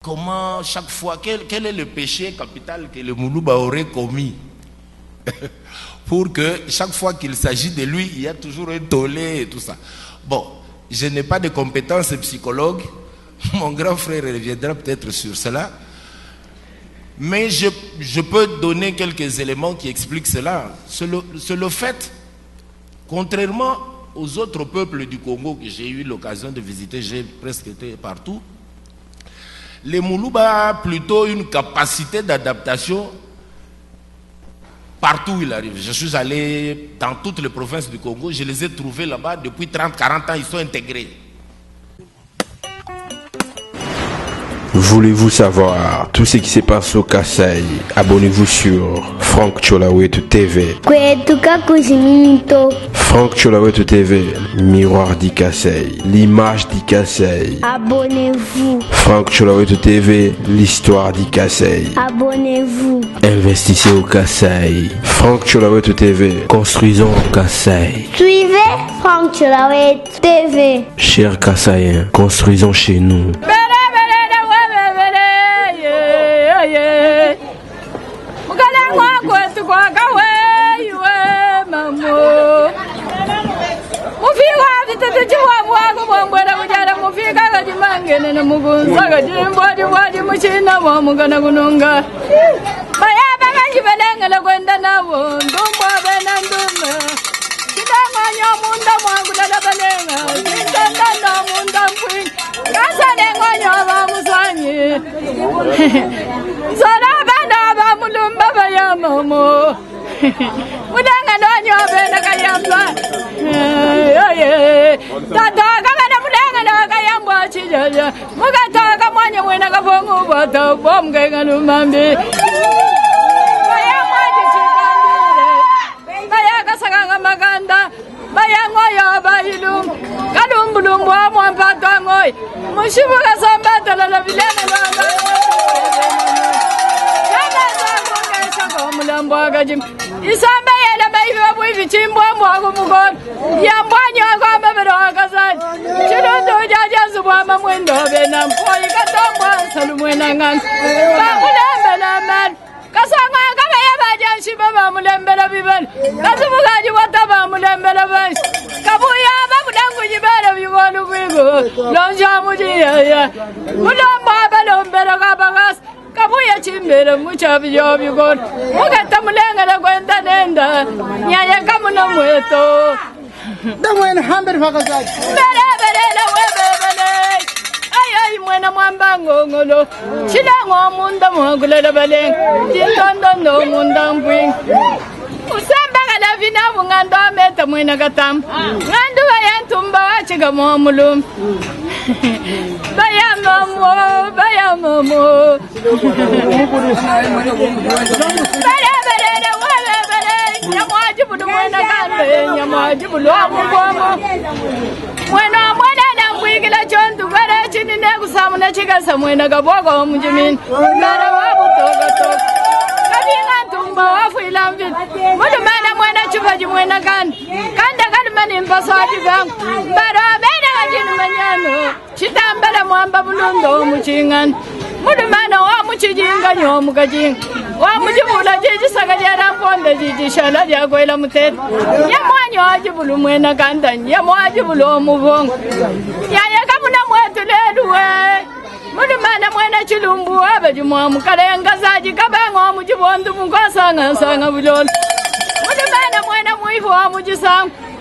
Comment chaque fois, quel est le péché capital que le Moulouba aurait commis pour que chaque fois qu'il s'agit de lui, il y a toujours un tollé et tout ça. Bon, je n'ai pas de compétences psychologues, mon grand frère reviendra peut-être sur cela, mais je peux donner quelques éléments qui expliquent cela. C'est le fait, contrairement aux autres peuples du Congo que j'ai eu l'occasion de visiter, j'ai presque été partout, les Moulouba ont plutôt une capacité d'adaptation partout où ils arrivent. Je suis allé dans toutes les provinces du Congo, je les ai trouvés là-bas depuis 30-40 ans, ils sont intégrés. Voulez-vous savoir tout ce qui se passe au Kasaï? Abonnez-vous sur Franck Cholawetu TV. Franck Cholawetu TV, miroir du Kasaï, l'image du Kasaï. Abonnez-vous. Franck Cholawetu TV, l'histoire du Kasaï. Abonnez-vous. Investissez au Kasaï. Franck Cholawetu TV, construisons au Kasaï. Suivez Franck Cholawetu TV. Chers Kasaïens, construisons chez nous.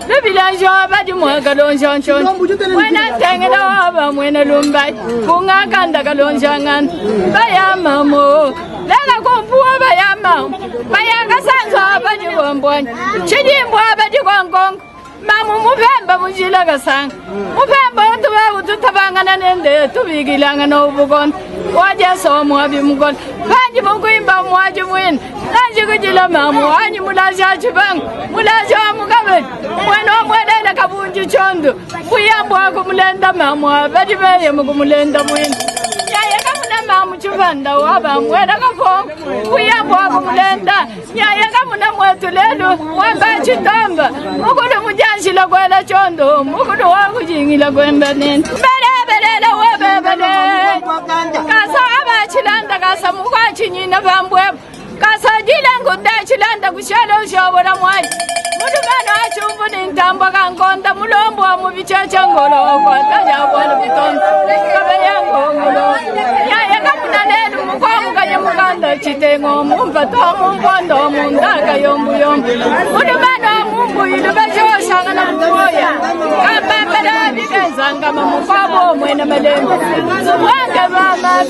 Le villageois va du moins galon chanchon. When I tang it over, when a lumbai, Punga Kanda galon jangan, Bayamamo, Lela Compua Bayamam, Bayaga Sansa, Bajuan, Chidim Bajuan. Mamu Mupemba Mujilaga sang. Mupemba to Tabangan and to Vigilang and Obugon. Waja saw Moabi Mugon. Panjimuimba Moaju win. Najugila Mamu, Animulaja Chibang, Mulaja Mugabe. When no Kabunji Chondo. We are Wakumulenda Mamu, Badibay Mugumulenda win. Mamu Chuvanda, Wabam, where I go, we are Wakumulenda. Yayakamuna Mwatulelu, Wabachi Tamba, Mugudu Mujansi La Guela Chondo, Mugudu Wagujing La Gwembanin. Chile webebele. Kasa abachilanda kasa mukwachi nyina bambwe. Kasa jilengo dachilanda kushalo shobora mwai. Mudumano achumbu nintamba kankonda mulombo wa mubichacha ngolo kwa taja wala bitonda. Kabayango ngolo. Ya kamuna lelu mukwamu kanya mukanda chitengo mumba tomu mpondo mundaka yombu yombu. Mudumano mumbu ilubacho shanga na mkuya. Kapapera bigenzanga mamukwabo mwena melembo. Zubwange mama.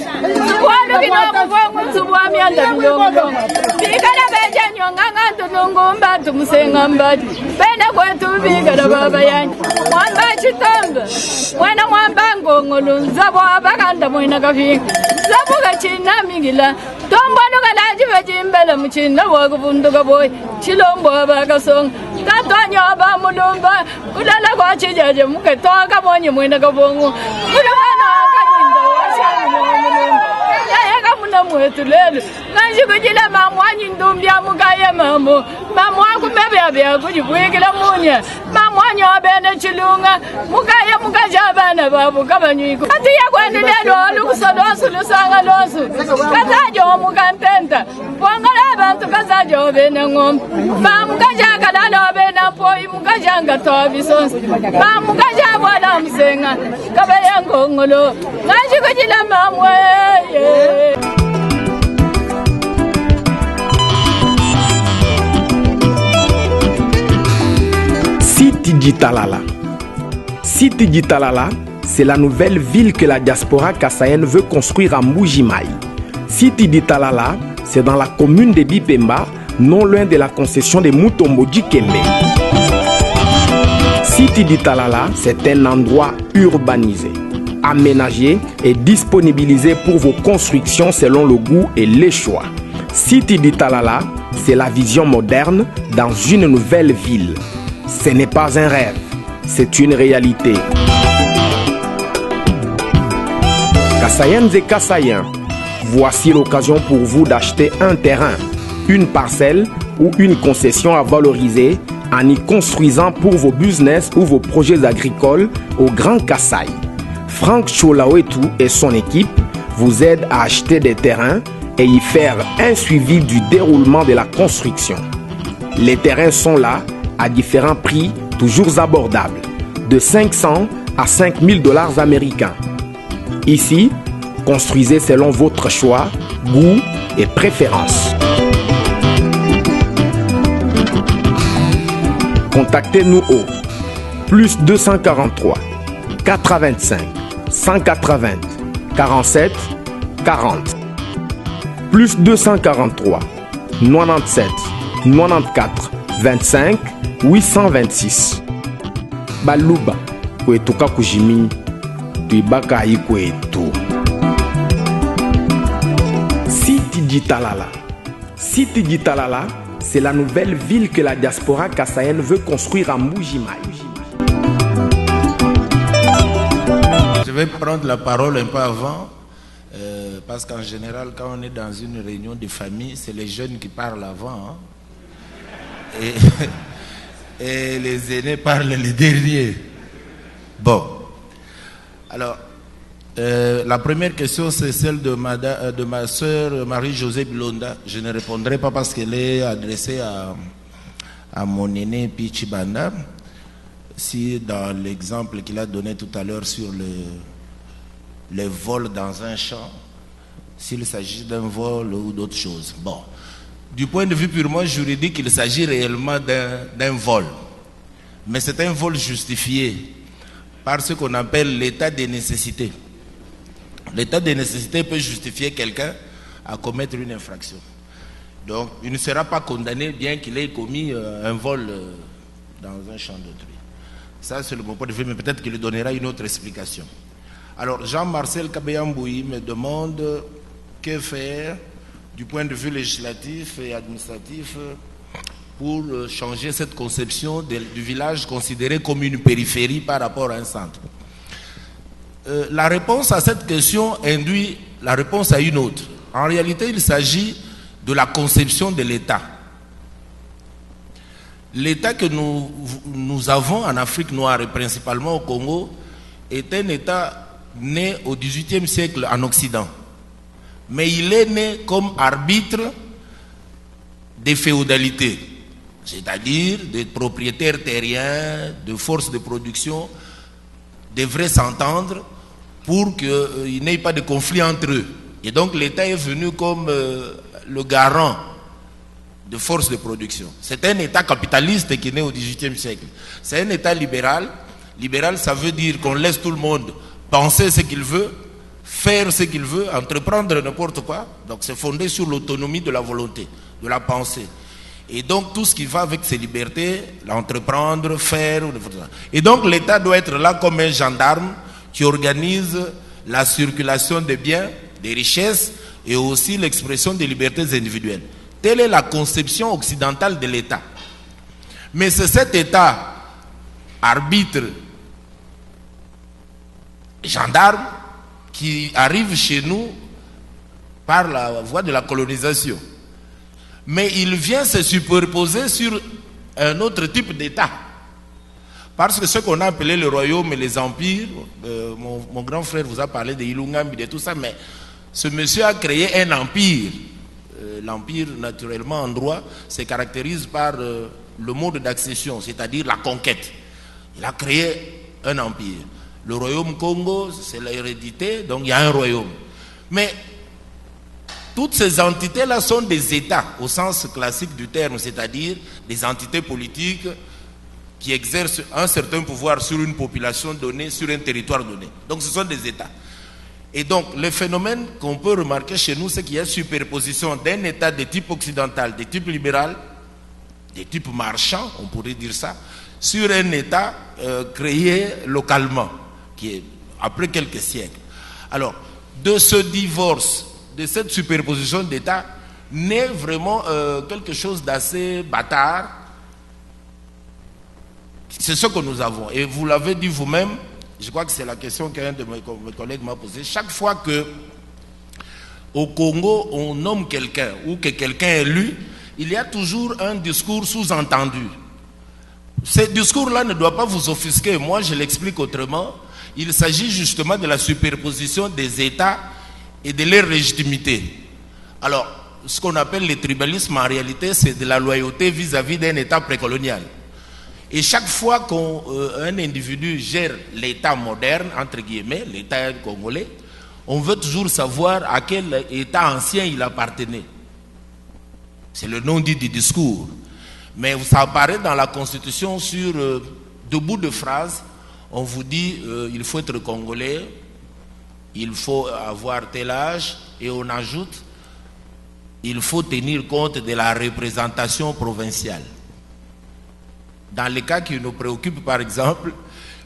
Zubwanu kinoku vongu zubwami anda milongo. Bigala beja nyonganga tunungumba tumusenga mbati. Bena kwetu bigala baba yanyi. Mwamba chitomba. Mwena mwamba ngongolu. Zabo abakanda mwena kafinga. Zabo kachina mingila. Tombo nuka laji vejimbele mchina wakubunduka boy. Chilombo abakasong. Tatwanyo abamulumba. Ulala kwa chijaje muke toka mwenye mwena kabongo. Ulumana kanyinda washa mwena. Yaya kamuna mwetu lelu. Nanshi kujila mamwanyi ndumbia mukaye mamu. Mamwanku mebebe kujibwekila munya. Mamwanyi wabene chilunga. Mukaye mukajabana babu kabanyiko. Ati ya kwenu lelu olukusodosu lusanga losu. Kazajo mukantenta. Wangala abantu kazajo wabene ngom. Mamukaja kalalo wabene poi mukajanga tobi sonsi. Mamukaja wala msenga. Kabayango ngolo. Nanshi kujila mamwe. Siti Djitalala. Siti Djitalala, c'est la nouvelle ville que la diaspora kassaïenne veut construire à Mbuji-Mayi. Siti Djitalala, c'est dans la commune de Bipemba, non loin de la concession de Mutombo-Djikembe. Siti Djitalala, c'est un endroit urbanisé, aménagé et disponibilisé pour vos constructions selon le goût et les choix. Siti Djitalala, c'est la vision moderne dans une nouvelle ville. Ce n'est pas un rêve, c'est une réalité. Kassaïennes et Kassaïens, voici l'occasion pour vous d'acheter un terrain, une parcelle ou une concession à valoriser en y construisant pour vos business ou vos projets agricoles au Grand Kassai. Franck Cholawetu et son équipe vous aident à acheter des terrains et y faire un suivi du déroulement de la construction. Les terrains sont là à différents prix toujours abordables, de 500 à 5000 $ américains. Ici, construisez selon votre choix, goût et préférence. Contactez-nous au plus 243 425 180 47 40 plus 243 97 94 25 826. Baluba kwetuka kujimi tuibaka ikwetu. Siti Djitalala. Siti Djitalala, c'est la nouvelle ville que la diaspora kassaïenne veut construire à Mbuji-Mayi. Je vais prendre la parole un peu avant, parce qu'en général, quand on est dans une réunion de famille, c'est les jeunes qui parlent avant. Hein? Et les aînés parlent les derniers. Bon. Alors, la première question, c'est celle de ma soeur Marie-Josée Blonda. Je ne répondrai pas parce qu'elle est adressée à mon aîné Pichibanda. Si dans l'exemple qu'il a donné tout à l'heure sur les vols dans un champ, s'il s'agit d'un vol ou d'autre chose. Bon. Du point de vue purement juridique, il s'agit réellement d'un vol. Mais c'est un vol justifié par ce qu'on appelle l'état de nécessité. L'état de nécessité peut justifier quelqu'un à commettre une infraction. Donc, il ne sera pas condamné bien qu'il ait commis un vol dans un champ d'autrui. Ça, c'est le bon point de vue, mais peut-être qu'il donnera une autre explication. Alors, Jean-Marcel Kabeyamboui me demande que faire du point de vue législatif et administratif pour changer cette conception du village considéré comme une périphérie par rapport à un centre. La réponse à cette question induit la réponse à une autre. En réalité, il s'agit de la conception de l'État. L'État que nous avons en Afrique noire et principalement au Congo est un État né au XVIIIe siècle en Occident. Mais il est né comme arbitre des féodalités, c'est-à-dire des propriétaires terriens, de forces de production, devraient s'entendre pour qu'il n'y ait pas de conflit entre eux. Et donc l'État est venu comme le garant de forces de production. C'est un État capitaliste qui est né au XVIIIe siècle. C'est un État libéral. Libéral, ça veut dire qu'on laisse tout le monde penser ce qu'il veut, faire ce qu'il veut, entreprendre n'importe quoi. Donc c'est fondé sur l'autonomie de la volonté, de la pensée. Et donc tout ce qui va avec ces libertés, l'entreprendre, faire... Et donc l'État doit être là comme un gendarme qui organise la circulation des biens, des richesses et aussi l'expression des libertés individuelles. Telle est la conception occidentale de l'État. Mais c'est cet État arbitre, gendarme, qui arrive chez nous par la voie de la colonisation. Mais il vient se superposer sur un autre type d'État. Parce que ce qu'on a appelé le royaume et les empires, mon grand frère vous a parlé de Ilungambi, de tout ça, mais ce monsieur a créé un empire. L'empire, naturellement, en droit, se caractérise par le mode d'accession, c'est-à-dire la conquête. Il a créé un empire. Le royaume Congo, c'est l'hérédité, donc il y a un royaume. Mais toutes ces entités-là sont des États, au sens classique du terme, c'est-à-dire des entités politiques qui exercent un certain pouvoir sur une population donnée, sur un territoire donné. Donc ce sont des États. Et donc le phénomène qu'on peut remarquer chez nous, c'est qu'il y a superposition d'un État de type occidental, de type libéral, de type marchand, on pourrait dire ça, sur un État créé localement, qui est après quelques siècles. Alors, de ce divorce, de cette superposition d'États, naît vraiment quelque chose d'assez bâtard. C'est ce que nous avons. Et vous l'avez dit vous-même, je crois que c'est la question qu'un de mes collègues m'a posée. Chaque fois que au Congo, on nomme quelqu'un ou que quelqu'un est élu, il y a toujours un discours sous-entendu. Ce discours-là ne doit pas vous offusquer. Moi, je l'explique autrement. Il s'agit justement de la superposition des États et de leur légitimité. Alors, ce qu'on appelle le tribalisme, en réalité, c'est de la loyauté vis-à-vis d'un État précolonial. Et chaque fois qu'un individu gère l'État moderne, entre guillemets, l'État congolais, on veut toujours savoir à quel État ancien il appartenait. C'est le non-dit du discours. Mais ça apparaît dans la Constitution sur deux bouts de phrases. On vous dit il faut être congolais, il faut avoir tel âge, et on ajoute il faut tenir compte de la représentation provinciale. Dans les cas qui nous préoccupent, par exemple,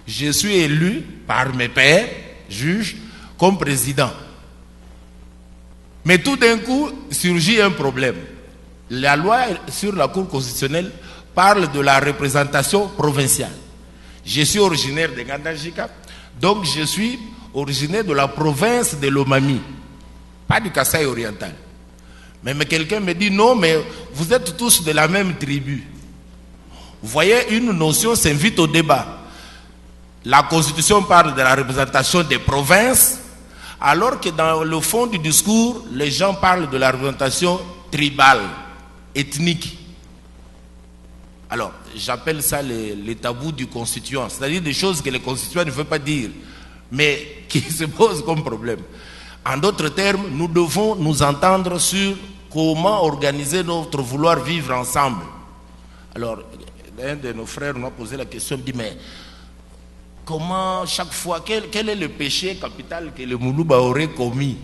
je suis élu par mes pairs, juges, comme président. Mais tout d'un coup, surgit un problème. La loi sur la Cour constitutionnelle parle de la représentation provinciale. Je suis originaire de Ngandajika, donc je suis originaire de la province de Lomami, pas du Kasaï oriental. Mais quelqu'un me dit non, mais vous êtes tous de la même tribu. Vous voyez, une notion s'invite au débat. La Constitution parle de la représentation des provinces, alors que dans le fond du discours, les gens parlent de la représentation tribale, ethnique. Alors, j'appelle ça les tabous du constituant, c'est-à-dire des choses que le constituant ne veut pas dire, mais qui se posent comme problème. En d'autres termes, nous devons nous entendre sur comment organiser notre vouloir vivre ensemble. Alors, un de nos frères m'a posé la question, il me dit, mais comment chaque fois, quel est le péché capital que le Moulouba aurait commis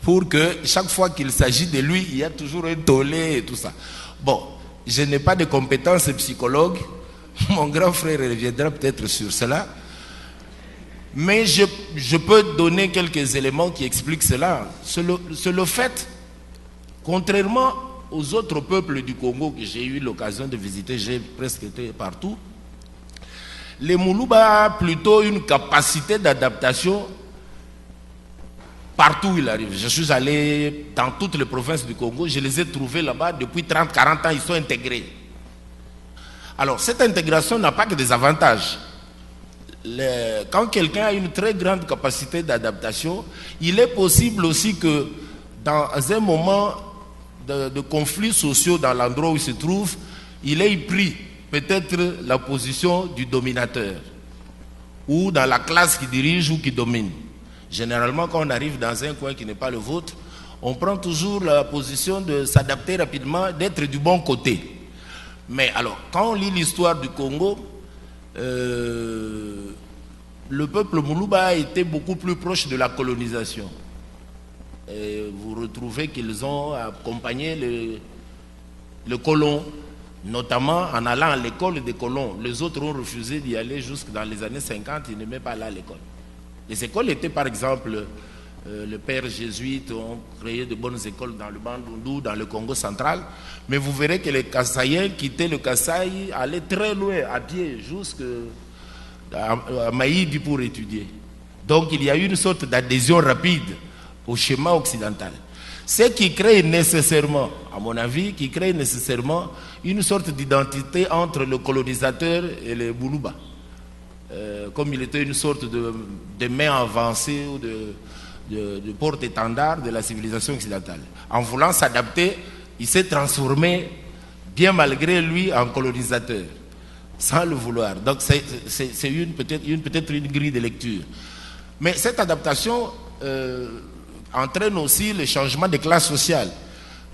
pour que chaque fois qu'il s'agit de lui, il y a toujours un tollé et tout ça. Bon, je n'ai pas de compétences psychologues, mon grand frère reviendra peut-être sur cela, mais je peux donner quelques éléments qui expliquent cela. C'est le fait, contrairement aux autres peuples du Congo que j'ai eu l'occasion de visiter, j'ai presque été partout, les Moulouba ont plutôt une capacité d'adaptation partout où ils arrivent. Je suis allé dans toutes les provinces du Congo, je les ai trouvés là-bas depuis 30-40 ans, ils sont intégrés. Alors cette intégration n'a pas que des avantages. quand quelqu'un a une très grande capacité d'adaptation, il est possible aussi que dans un moment de conflits sociaux dans l'endroit où il se trouve, il ait pris peut-être la position du dominateur ou dans la classe qui dirige ou qui domine. Généralement, quand on arrive dans un coin qui n'est pas le vôtre, on prend toujours la position de s'adapter rapidement, d'être du bon côté. Mais alors, quand on lit l'histoire du Congo, le peuple Muluba a été beaucoup plus proche de la colonisation. Et vous retrouvez qu'ils ont accompagné le colon, notamment en allant à l'école des colons. Les autres ont refusé d'y aller jusque dans les années 50, ils n'aimaient pas aller à l'école. Les écoles étaient par exemple, les pères jésuites ont créé de bonnes écoles dans le Bandundu, dans le Congo central, mais vous verrez que les Kasaïens quittaient le Kasaï, allaient très loin à pied jusqu'à Maïdi pour étudier. Donc il y a eu une sorte d'adhésion rapide au schéma occidental. Ce qui crée nécessairement, à mon avis, qui crée nécessairement une sorte d'identité entre le colonisateur et les Muluba. Comme il était une sorte de main avancée ou de porte-étendard de la civilisation occidentale. En voulant s'adapter, il s'est transformé, bien malgré lui, en colonisateur, sans le vouloir. Donc c'est peut-être une grille de lecture. Mais cette adaptation entraîne aussi le changement de classe sociale.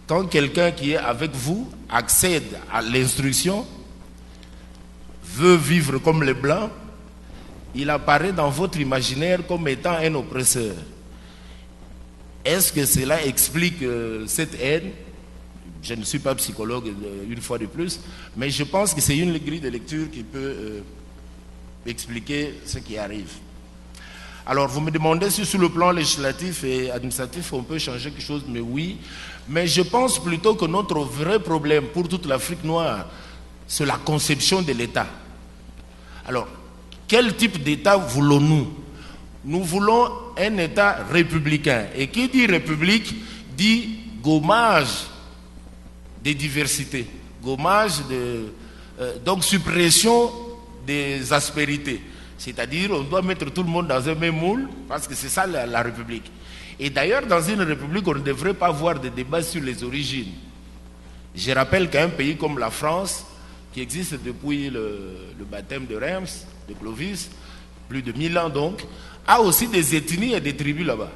Quand quelqu'un qui est avec vous accède à l'instruction, veut vivre comme les Blancs, il apparaît dans votre imaginaire comme étant un oppresseur. Est-ce que cela explique cette haine? Je ne suis pas psychologue une fois de plus, mais je pense que c'est une grille de lecture qui peut expliquer ce qui arrive. Alors vous me demandez si sur le plan législatif et administratif on peut changer quelque chose, mais oui. Mais je pense plutôt que notre vrai problème pour toute l'Afrique noire, c'est la conception de l'État. Alors, quel type d'État voulons-nous? Nous voulons un État républicain. Et qui dit république dit gommage des diversités, gommage donc suppression des aspérités. C'est-à-dire on doit mettre tout le monde dans un même moule parce que c'est ça la République. Et d'ailleurs dans une République on ne devrait pas avoir de débat sur les origines. Je rappelle qu'un pays comme la France, qui existe depuis le baptême de Reims, de Clovis, plus de 1000 ans donc, a aussi des ethnies et des tribus là-bas.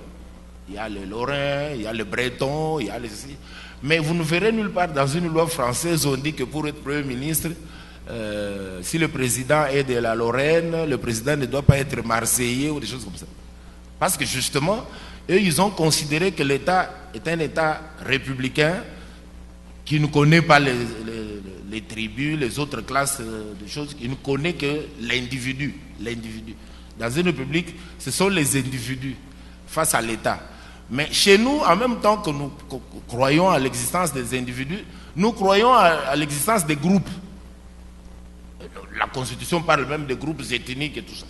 Il y a les Lorrains, il y a les Bretons, il y a les... Mais vous ne verrez nulle part dans une loi française on dit que pour être Premier ministre, si le président est de la Lorraine, le président ne doit pas être marseillais ou des choses comme ça. Parce que justement, eux, ils ont considéré que l'État est un État républicain qui ne connaît pas les tribus, les autres classes de choses, qui ne connaît que l'individu. Dans une république, ce sont les individus face à l'État. Mais chez nous, en même temps que nous croyons à l'existence des individus, nous croyons à l'existence des groupes. La Constitution parle même des groupes ethniques et tout ça.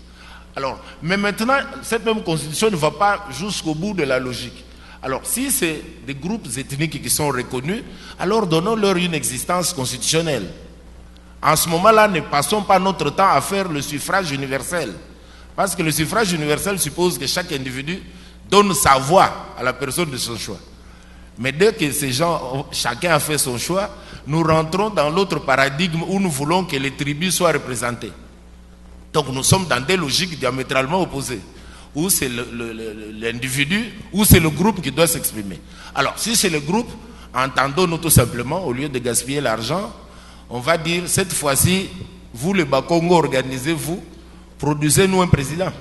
Alors, mais maintenant, cette même Constitution ne va pas jusqu'au bout de la logique. Alors, si c'est des groupes ethniques qui sont reconnus, alors donnons-leur une existence constitutionnelle. En ce moment-là, ne passons pas notre temps à faire le suffrage universel. Parce que le suffrage universel suppose que chaque individu donne sa voix à la personne de son choix. Mais dès que ces gens, chacun a fait son choix, nous rentrons dans l'autre paradigme où nous voulons que les tribus soient représentées. Donc nous sommes dans des logiques diamétralement opposées, où c'est l'individu, ou c'est le groupe qui doit s'exprimer. Alors si c'est le groupe, entendons-nous tout simplement, au lieu de gaspiller l'argent, on va dire cette fois-ci, vous les Bakongo, organisez-vous, produisez-nous un président.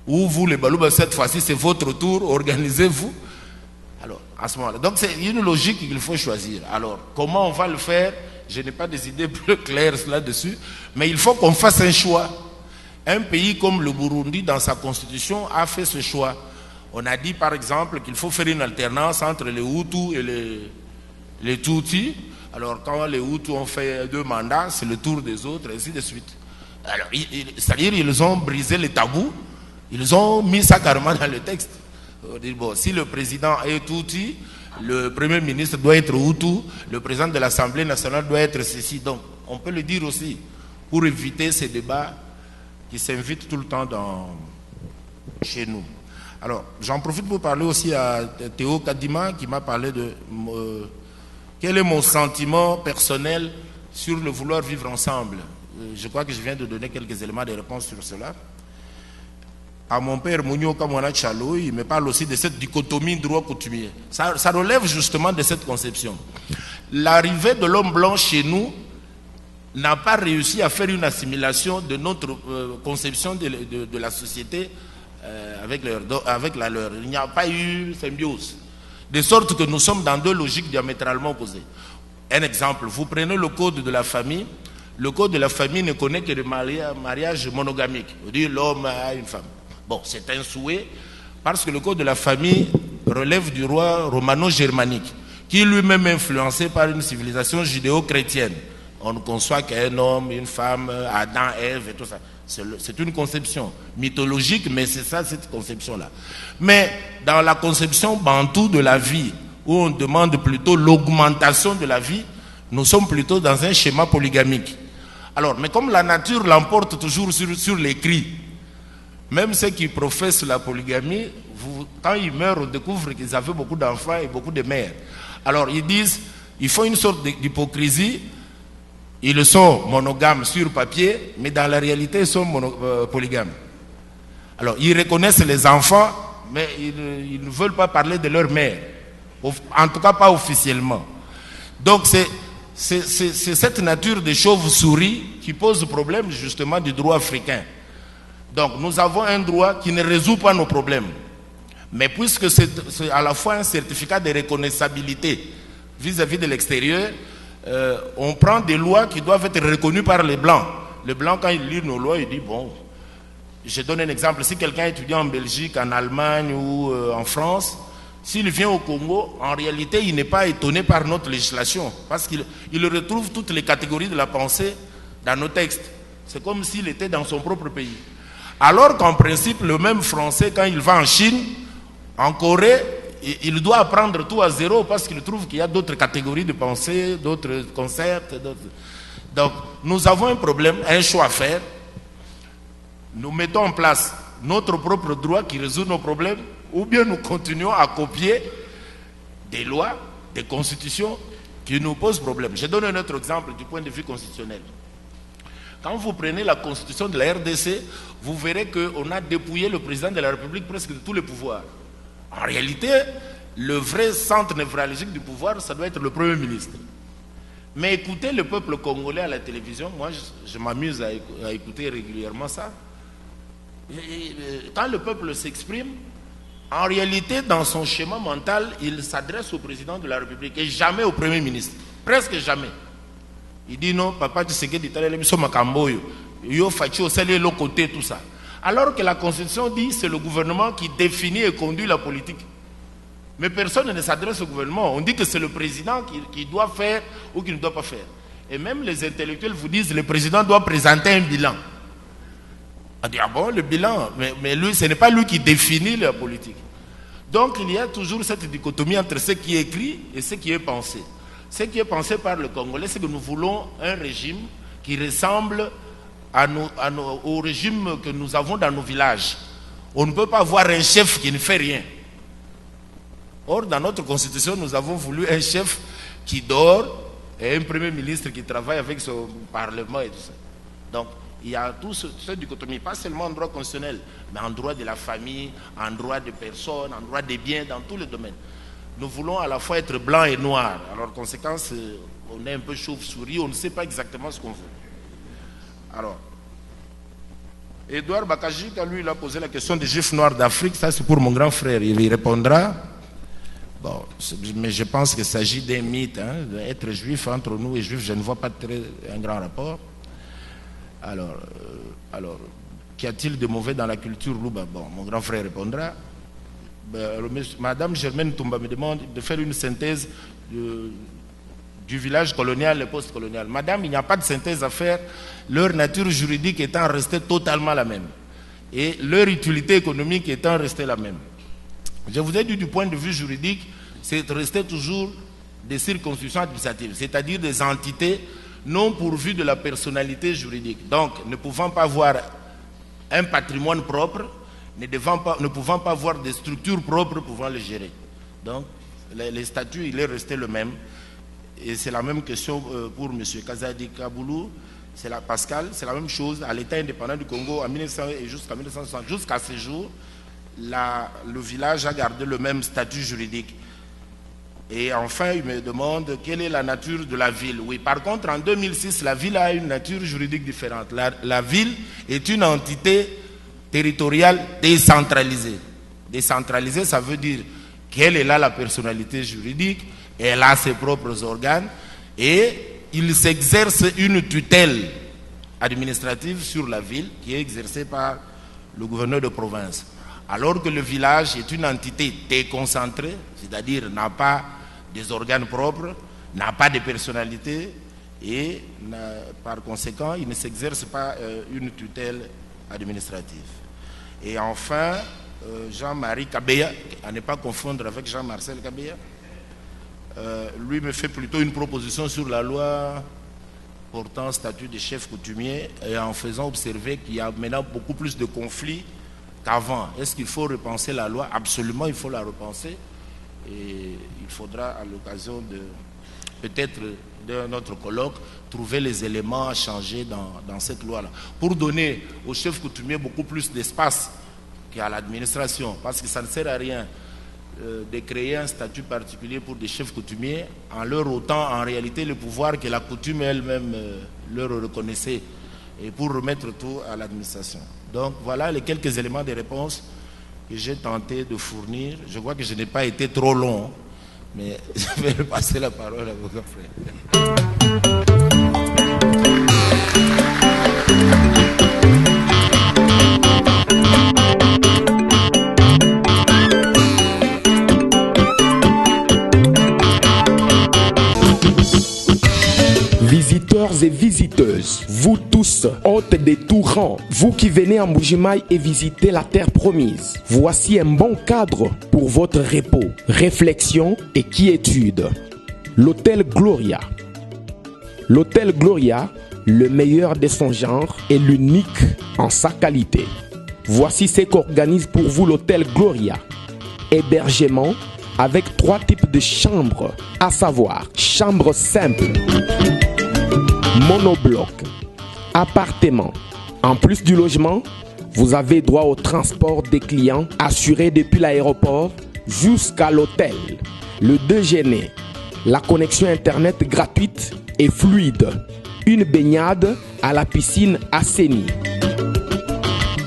Ou vous les Balouba, cette fois-ci c'est votre tour, organisez-vous. Alors, à ce moment-là. Donc c'est une logique qu'il faut choisir. Alors, comment on va le faire? Je n'ai pas des idées plus claires là-dessus, mais il faut qu'on fasse un choix. Un pays comme le Burundi, dans sa constitution, a fait ce choix. On a dit par exemple qu'il faut faire une alternance entre les Hutus et les Tutsis. Alors quand les Hutus ont fait 2 mandats, c'est le tour des autres, et ainsi de suite. Alors, c'est-à-dire ils ont brisé les tabous, ils ont mis ça carrément dans le texte. On dit, bon, si le président est Tutsi, le premier ministre doit être Hutu, le président de l'Assemblée nationale doit être ceci. Donc, on peut le dire aussi, pour éviter ces débats qui s'invite tout le temps chez nous. Alors, j'en profite pour parler aussi à Théo Kadima qui m'a parlé de quel est mon sentiment personnel sur le vouloir vivre ensemble. Je crois que je viens de donner quelques éléments de réponse sur cela. À mon père Mounio Kamwana Chalo, il me parle aussi de cette dichotomie droit coutumier. Ça relève justement de cette conception. L'arrivée de l'homme blanc chez nous n'a pas réussi à faire une assimilation de notre conception de la société avec la leur. Il n'y a pas eu symbiose. De sorte que nous sommes dans deux logiques diamétralement opposées. Un exemple, vous prenez le code de la famille. Le code de la famille ne connaît que le mariage monogamique. On dit l'homme a une femme. Bon, c'est un souhait parce que le code de la famille relève du roi romano-germanique qui lui-même est influencé par une civilisation judéo-chrétienne. On ne conçoit qu'un homme, une femme, Adam, Ève et tout ça. C'est une conception mythologique, mais c'est ça, cette conception-là. Mais dans la conception bantoue de la vie, où on demande plutôt l'augmentation de la vie, nous sommes plutôt dans un schéma polygamique. Alors, mais comme la nature l'emporte toujours sur l'écrit, même ceux qui professent la polygamie, quand ils meurent, on découvre qu'ils avaient beaucoup d'enfants et beaucoup de mères. Alors, ils disent, il faut une sorte d'hypocrisie. Ils sont monogames sur papier, mais dans la réalité, ils sont polygames. Alors, ils reconnaissent les enfants, mais ils ne veulent pas parler de leur mère. En tout cas, pas officiellement. Donc, c'est cette nature de chauve-souris qui pose problème, justement, du droit africain. Donc, nous avons un droit qui ne résout pas nos problèmes. Mais puisque c'est à la fois un certificat de reconnaissabilité vis-à-vis de l'extérieur, on prend des lois qui doivent être reconnues par les Blancs. Les Blancs, quand ils lisent nos lois, ils disent, bon, je donne un exemple. Si quelqu'un étudie en Belgique, en Allemagne ou en France, s'il vient au Congo, en réalité, il n'est pas étonné par notre législation. Parce qu'il retrouve toutes les catégories de la pensée dans nos textes. C'est comme s'il était dans son propre pays. Alors qu'en principe, le même Français, quand il va en Chine, en Corée, il doit apprendre tout à zéro parce qu'il trouve qu'il y a d'autres catégories de pensée, d'autres concepts. Donc, nous avons un problème, un choix à faire. Nous mettons en place notre propre droit qui résout nos problèmes, ou bien nous continuons à copier des lois, des constitutions qui nous posent problème. Je donne un autre exemple du point de vue constitutionnel. Quand vous prenez la constitution de la RDC, vous verrez qu'on a dépouillé le président de la République presque de tous les pouvoirs. En réalité, le vrai centre névralgique du pouvoir, ça doit être le Premier ministre. Mais écoutez le peuple congolais à la télévision, moi je m'amuse à écouter régulièrement ça. Quand le peuple s'exprime, en réalité, dans son schéma mental, il s'adresse au président de la République et jamais au Premier ministre. Presque jamais. Il dit non, papa, tu sais que l'Italie, ils sont macamboyo. Yo fachi au sel et l'autre côté, tout ça. Alors que la Constitution dit c'est le gouvernement qui définit et conduit la politique. Mais personne ne s'adresse au gouvernement. On dit que c'est le président qui doit faire ou qui ne doit pas faire. Et même les intellectuels vous disent que le président doit présenter un bilan. On dit, ah bon, le bilan, mais lui, ce n'est pas lui qui définit la politique. Donc il y a toujours cette dichotomie entre ce qui est écrit et ce qui est pensé. Ce qui est pensé par le Congolais, c'est que nous voulons un régime qui ressemble au régime que nous avons dans nos villages. On ne peut pas avoir un chef qui ne fait rien. Or, dans notre constitution, nous avons voulu un chef qui dort et un premier ministre qui travaille avec son parlement et tout ça. Donc, il y a tout ce dichotomie, pas seulement en droit constitutionnel, mais en droit de la famille, en droit des personnes, en droit des biens, dans tous les domaines. Nous voulons à la fois être blanc et noir. Alors, conséquence, on est un peu chauve-souris, on ne sait pas exactement ce qu'on veut. Alors, Edouard Bakaji, quand lui, il a posé la question des juifs noirs d'Afrique, ça c'est pour mon grand frère, il y répondra. Bon, mais je pense qu'il s'agit d'un mythe. Hein, être juif, entre nous et juifs, je ne vois pas un grand rapport. Alors, qu'y a-t-il de mauvais dans la culture Louba? Bon, mon grand frère répondra. Madame Germaine Toumba me demande de faire une synthèse du village colonial et post-colonial. Madame, il n'y a pas de synthèse à faire, leur nature juridique étant restée totalement la même. Et leur utilité économique étant restée la même. Je vous ai dit du point de vue juridique, c'est resté toujours des circonscriptions administratives, c'est-à-dire des entités non pourvues de la personnalité juridique. Donc, ne pouvant pas avoir un patrimoine propre, ne pouvant pas avoir des structures propres pouvant le gérer. Donc, les statuts, il est resté le même. Et c'est la même question pour M. Kazadi Kaboulou, Pascal, c'est la même chose. À l'État indépendant du Congo, en 1900 et jusqu'à 1960, jusqu'à ce jour, le village a gardé le même statut juridique. Et enfin, il me demande quelle est la nature de la ville. Oui, par contre, en 2006, la ville a une nature juridique différente. La ville est une entité territoriale décentralisée. Décentralisée, ça veut dire qu'elle est là la personnalité juridique, elle a ses propres organes et il s'exerce une tutelle administrative sur la ville qui est exercée par le gouverneur de province. Alors que le village est une entité déconcentrée, c'est-à-dire n'a pas des organes propres, n'a pas de personnalité et par conséquent, il ne s'exerce pas une tutelle administrative. Et enfin, Jean-Marie Kabeya, à ne pas confondre avec Jean-Marcel Kabeya, lui me fait plutôt une proposition sur la loi portant statut de chef coutumier et en faisant observer qu'il y a maintenant beaucoup plus de conflits qu'avant. Est-ce qu'il faut repenser la loi? Absolument, il faut la repenser. Et il faudra, à l'occasion de peut-être d'un autre colloque, trouver les éléments à changer dans cette loi-là. Pour donner aux chefs coutumiers beaucoup plus d'espace qu'à l'administration. Parce que ça ne sert à rien de créer un statut particulier pour des chefs coutumiers en leur ôtant en réalité le pouvoir que la coutume elle-même leur reconnaissait. Et pour remettre tout à l'administration. Donc voilà les quelques éléments de réponse que j'ai tenté de fournir. Je vois que je n'ai pas été trop long, mais je vais passer la parole à vos frères. Visiteurs et visiteuses, vous tous, hôtes des tout rangs, vous qui venez à Mbujimayi et visiter la terre promise, voici un bon cadre pour votre repos, réflexion et quiétude. L'hôtel Gloria. L'hôtel Gloria, le meilleur de son genre et l'unique en sa qualité. Voici ce qu'organise pour vous l'hôtel Gloria. Hébergement avec 3 types de chambres, à savoir chambre simple, monobloc, appartement. En plus du logement, vous avez droit au transport des clients assuré depuis l'aéroport jusqu'à l'hôtel, le déjeuner, la connexion internet gratuite et fluide, une baignade à la piscine assainie.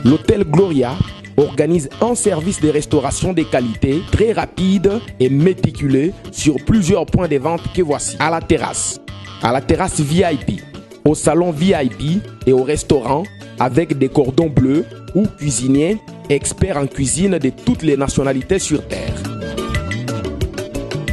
L'hôtel Gloria organise un service de restauration de qualité très rapide et méticuleux sur plusieurs points de vente que voici. À la terrasse VIP, au salon VIP et au restaurant avec des cordons bleus ou cuisiniers experts en cuisine de toutes les nationalités sur terre.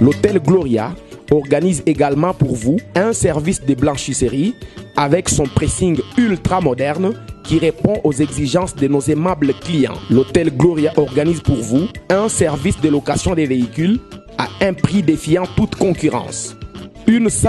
L'hôtel Gloria organise également pour vous un service de blanchisserie avec son pressing ultra moderne qui répond aux exigences de nos aimables clients. L'hôtel Gloria organise pour vous un service de location des véhicules à un prix défiant toute concurrence. Une